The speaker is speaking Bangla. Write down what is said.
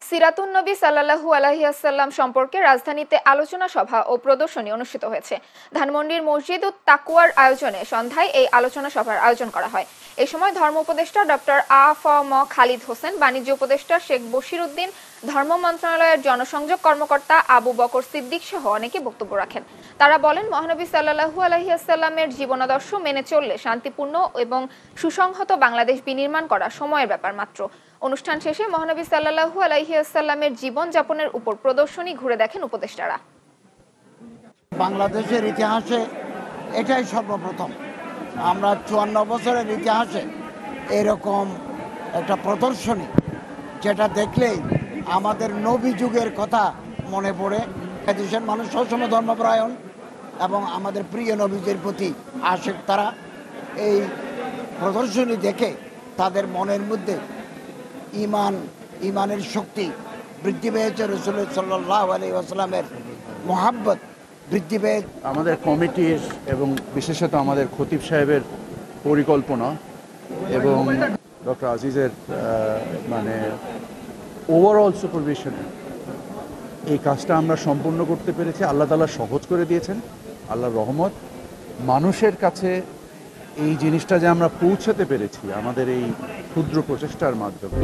সিরাতুন নবী সাল্লাল্লাহু আলাইহি ওয়াসাল্লাম সম্পর্কে রাজধানীতে আলোচনা সভা ও প্রদর্শনী অনুষ্ঠিত হয়েছে। ধানমন্ডির মসজিদ ও তাকওয়ার আয়োজনে সন্ধ্যায় এই আলোচনা সভার আয়োজন করা হয়। এই সময় ধর্ম উপদেষ্টা ডক্টর আ.ফ.ম. খালিদ হোসেন, বাণিজ্য উপদেষ্টা শেখ বশির উদ্দিন, ধর্ম মন্ত্রণালয়ের জনসংযোগ কর্মকর্তা আবু বকর সিদ্দিক সহ অনেকে বক্তব্য রাখেন। তারা বলেন, মহানবী সাল্লাল্লাহু আলাইহি ওয়াসাল্লামের জীবনাদর্শ মেনে চললে শান্তিপূর্ণ এবং সুসংহত বাংলাদেশ বিনির্মাণ করা সময়ের ব্যাপার মাত্র। অনুষ্ঠান শেষে মহানবী সাল্লাল্লাহু আলাইহি ওয়াসাল্লামের জীবনযাপনের উপর প্রদর্শনী ঘুরে দেখেন উপদেষ্টারা। বাংলাদেশের ইতিহাসে এটাই সর্বপ্রথম। আমরা 54 বছরের ইতিহাসে এরকম একটা প্রদর্শনী, যেটা দেখলেই আমাদের নবী যুগের কথা মনে পড়ে। দেশের মানুষ সবসময় ধর্মপরায়ণ এবং আমাদের প্রিয় নবীদের প্রতি আশিক। তারা এই প্রদর্শনী দেখে তাদের মনের মধ্যে ইমানের শক্তি বৃদ্ধি পেয়েছে, রাসূল সাল্লাল্লাহু আলাইহি ওয়াসাল্লামের মহাব্বত বৃদ্ধি পেয়ে। আমাদের কমিটির এবং বিশেষত আমাদের খতিব সাহেবের পরিকল্পনা এবং ডক্টর আজিজের ওভারঅল সুপারভিশনে এই কাজটা আমরা সম্পূর্ণ করতে পেরেছি। আল্লাহ তাআলা সহজ করে দিয়েছেন, আল্লাহর রহমত। মানুষের কাছে এই জিনিসটা যে আমরা পৌঁছাতে পেরেছি আমাদের এই ক্ষুদ্র প্রচেষ্টার মাধ্যমে।